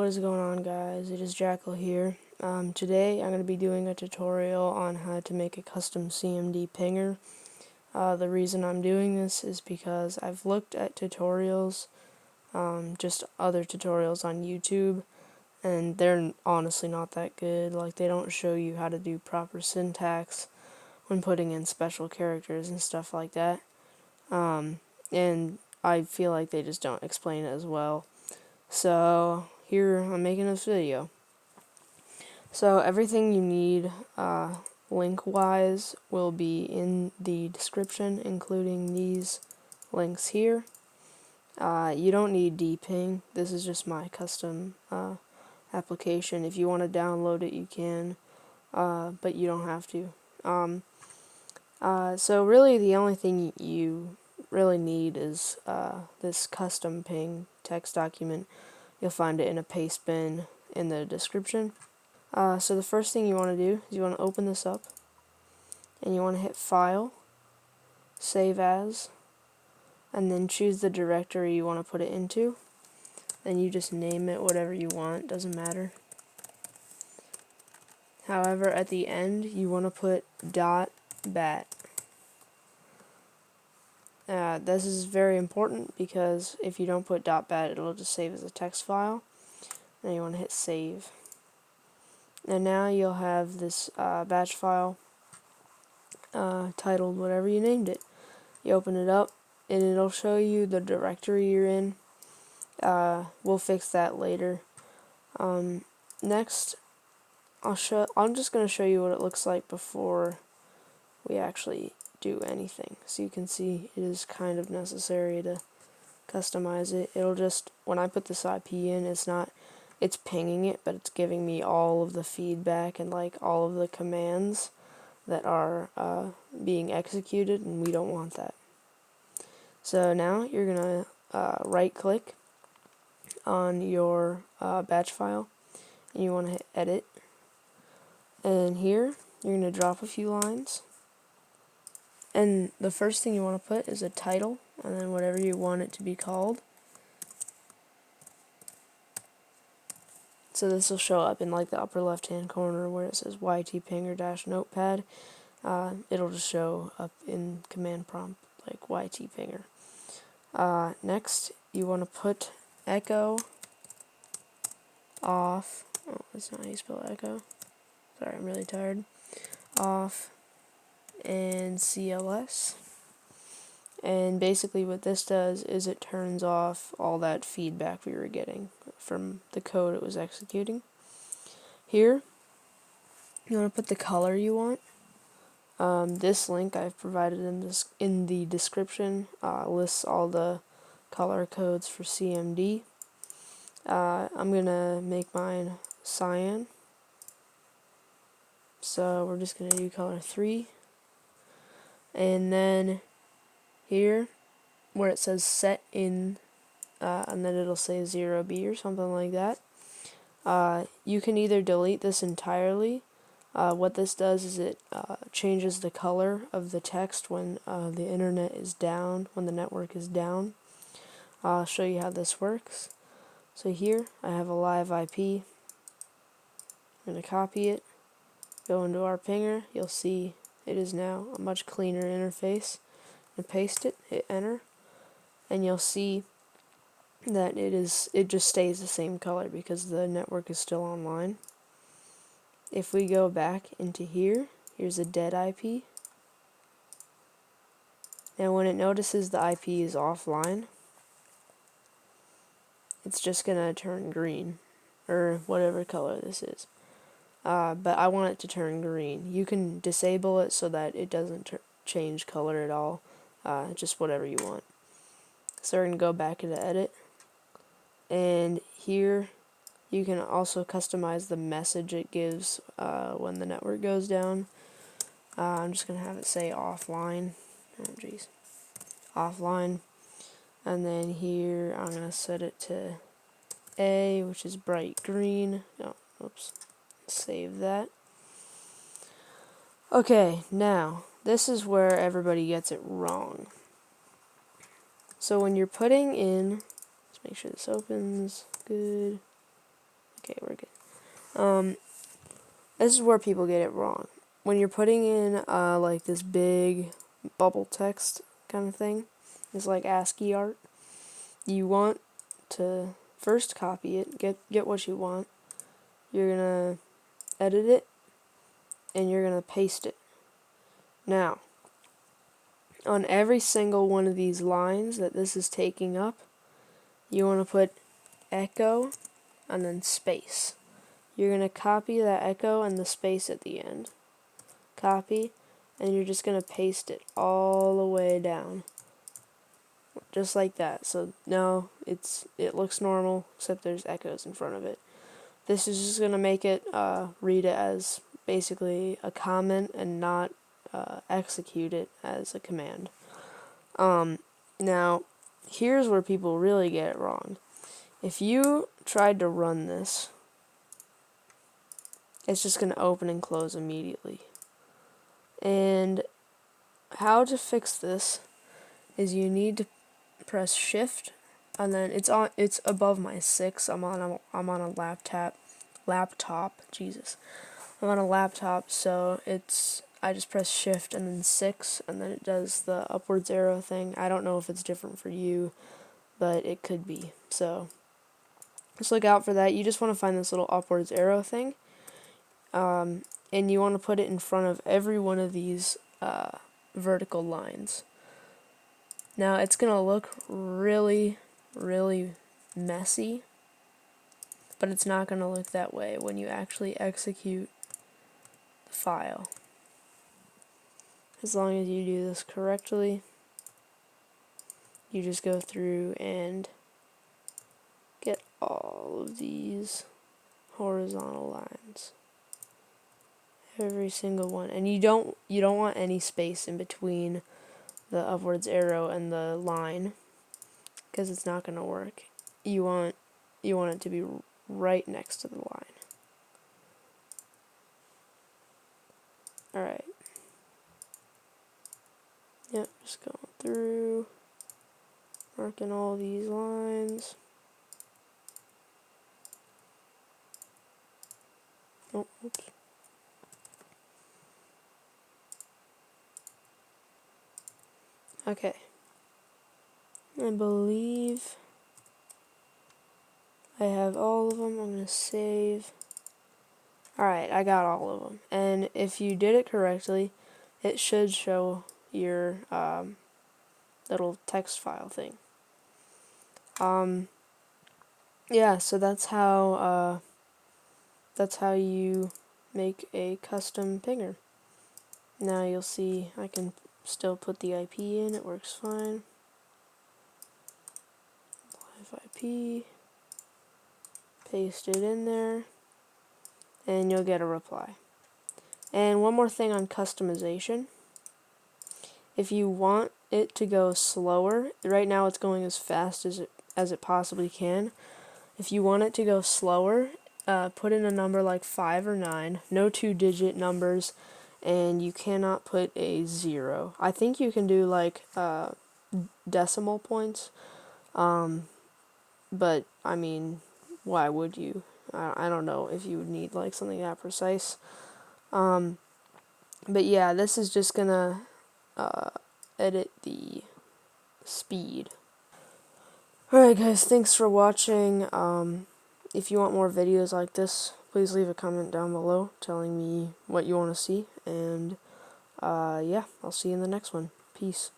What is going on, guys? It is Jackal here. Today I'm going to be doing a tutorial on how to make a custom CMD pinger. The reason I'm doing this is because I've looked at tutorials, just other tutorials on YouTube, and they're honestly not that good. Like, they don't show you how to do proper syntax when putting in special characters and stuff like that. And I feel like they just don't explain it as well. So here I'm making this video. So everything you need link-wise will be in the description, including these links here. You don't need dping. This is just my custom application. If you want to download it, you can, but you don't have to. So really the only thing you really need is this custom ping text document. You'll find it in a paste bin in the description. So the first thing you want to do is you want to open this up, and you want to hit File, Save As, and then choose the directory you want to put it into. Then you just name it whatever you want, doesn't matter. However, at the end you want to put .bat. This is very important because if you don't put .bat, it'll just save as a text file. Then you want to hit Save. And now you'll have this batch file titled whatever you named it. You open it up, and it'll show you the directory you're in. We'll fix that later. Next, I'm just going to show you what it looks like before we actually do anything. So you can see it is kind of necessary to customize it. It'll just, when I put this IP in, it's pinging it, but it's giving me all of the feedback and like all of the commands that are being executed, and we don't want that. So now you're gonna right click on your batch file, and you want to hit edit, and here you're gonna drop a few lines, and the first thing you want to put is a title, and then whatever you want it to be called. So this will show up in like the upper left hand corner where it says ytpinger-notepad. It'll just show up in command prompt like ytpinger. Next, you want to put echo off. Oh, that's not how you spell echo. Sorry, I'm really tired. Off and CLS. And basically what this does is it turns off all that feedback we were getting from the code it was executing. Here, you want to put the color you want. This link I've provided in the description lists all the color codes for CMD. I'm gonna make mine cyan. So we're just gonna do color 3, and then here where it says set in, and then it'll say 0B or something like that. You can either delete this entirely. What this does is it changes the color of the text when the internet is down, when the network is down. I'll show you how this works. So here I have a live IP. I'm going to copy it, go into our pinger. You'll see it is now a much cleaner interface. And paste it, hit enter, and you'll see that it just stays the same color because the network is still online. If we go back into here, here's a dead IP. Now when it notices the IP is offline, it's just gonna turn green, or whatever color this is. But I want it to turn green. You can disable it so that it doesn't change color at all. Just whatever you want. So we're going to go back into edit, and here you can also customize the message it gives when the network goes down. I'm just going to have it say offline. Oh jeez, offline. And then here I'm going to set it to A, which is bright green. Oh, oops. Save that. Okay, now this is where everybody gets it wrong. So when you're putting in, let's make sure this opens good. Okay, we're good. This is where people get it wrong. When you're putting in like this big bubble text kind of thing, it's like ASCII art. You want to first copy it, get what you want. You're gonna edit it, and you're gonna paste it. Now, on every single one of these lines that this is taking up, you want to put echo and then space. You're going to copy that echo and the space at the end. Copy, and you're just going to paste it all the way down. Just like that. So now it looks normal, except there's echoes in front of it. This is just going to make it read it as basically a comment and not execute it as a command. Now, here's where people really get it wrong. If you tried to run this, it's just going to open and close immediately. And how to fix this is you need to press shift, and then it's above my 6. I'm on a laptop. Jesus. I'm on a laptop, so I just press shift and then 6, and then it does the upwards arrow thing. I don't know if it's different for you, but it could be. So just look out for that. You just want to find this little upwards arrow thing, and you want to put it in front of every one of these vertical lines. Now it's going to look really, really messy, but it's not going to look that way when you actually execute the file. As long as you do this correctly, you just go through and get all of these horizontal lines. Every single one. And you don't want any space in between the upwards arrow and the line, because it's not going to work. You want it to be right next to the line. Alright. Yep, just going through, marking all these lines. Oh, oops. Okay. I believe I have all of them. I'm going to save. Alright, I got all of them. And if you did it correctly, it should show your little text file thing. Yeah, so that's how you make a custom pinger. Now you'll see I can still put the IP in, it works fine. Live IP, paste it in there, and you'll get a reply. And one more thing on customization. If you want it to go slower, right now it's going as fast as it possibly can. If you want it to go slower, put in a number like 5 or 9, no 2-digit numbers, and you cannot put a 0. I think you can do like decimal points, but I mean, why would you? I don't know if you would need like something that precise. But yeah, this is just gonna edit the speed. Alright guys, thanks for watching. If you want more videos like this, please leave a comment down below telling me what you want to see. And yeah, I'll see you in the next one. Peace.